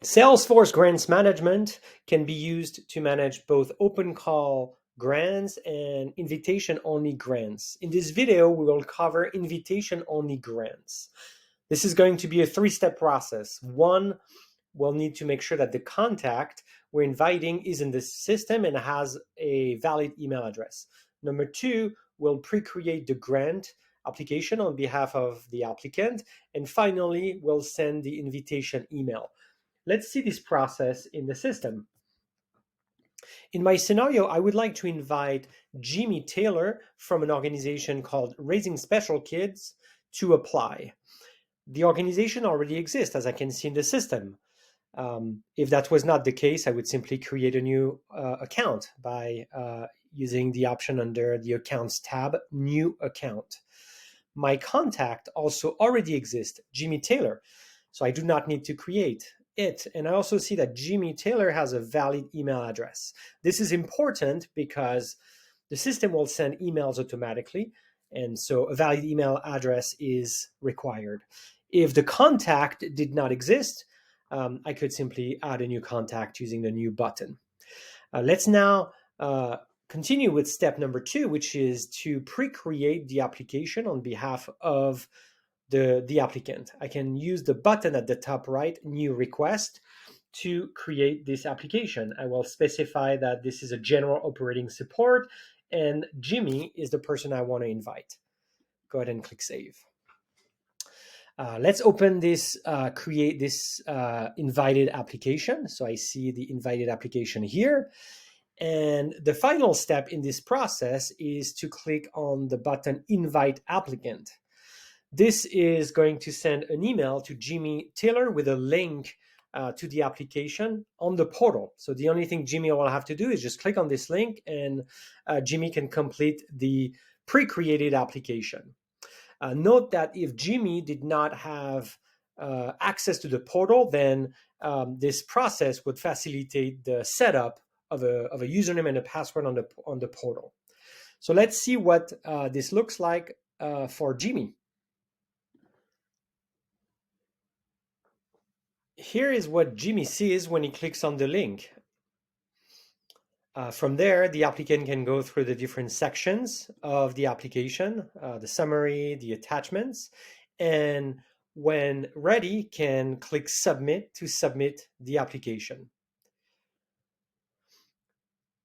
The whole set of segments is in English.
Salesforce Grants Management can be used to manage both open call grants and invitation-only grants. In this video, we will cover invitation-only grants. This is going to be a three-step process. One, we'll need to make sure that the contact we're inviting is in the system and has a valid email address. Number two, we'll pre-create the grant application on behalf of the applicant. And finally, we'll send the invitation email. Let's see this process in the system. In my scenario, I would like to invite Jimmy Taylor from an organization called Raising Special Kids to apply. The organization already exists, as I can see in the system. If that was not the case, I would simply create a new account by using the option under the Accounts tab, New Account. My contact also already exists, Jimmy Taylor, so I do not need to create it. And I also see that Jimmy Taylor has a valid email address. This is important because the system will send emails automatically, and so a valid email address is required. If the contact did not exist, I could simply add a new contact using the new button. Let's now continue with step number two, which is to pre-create the application on behalf of the applicant. I can use the button at the top right, New Request, to create this application. I will specify that this is a general operating support, and Jimmy is the person I want to invite. Go ahead and click Save. Let's open this, create this invited application. So I see the invited application here. And the final step in this process is to click on the button Invite Applicant. This is going to send an email to Jimmy Taylor with a link to the application on the portal. So the only thing Jimmy will have to do is just click on this link, and Jimmy can complete the pre-created application. Note that if Jimmy did not have access to the portal, then this process would facilitate the setup of a username and a password on the portal. So let's see what this looks like for Jimmy. Here is what Jimmy sees when he clicks on the link. From there, the applicant can go through the different sections of the application, the summary, the attachments, and when ready, can click Submit to submit the application.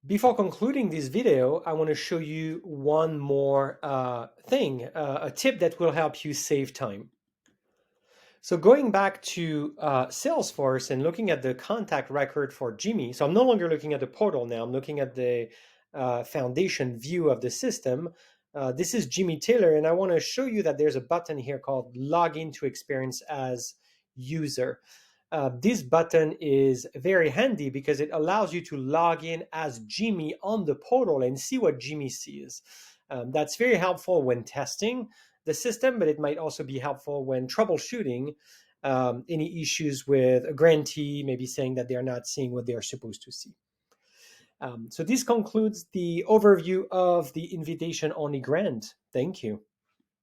Before concluding this video, I want to show you one more thing, a tip that will help you save time. So going back to Salesforce and looking at the contact record for Jimmy, so I'm no longer looking at the portal now, I'm looking at the foundation view of the system. This is Jimmy Taylor, and I want to show you that there's a button here called Login to Experience as User. This button is very handy because it allows you to log in as Jimmy on the portal and see what Jimmy sees. That's very helpful when testing the system, but it might also be helpful when troubleshooting any issues with a grantee, maybe saying that they're not seeing what they're supposed to see. So this concludes the overview of the invitation-only grant. Thank you.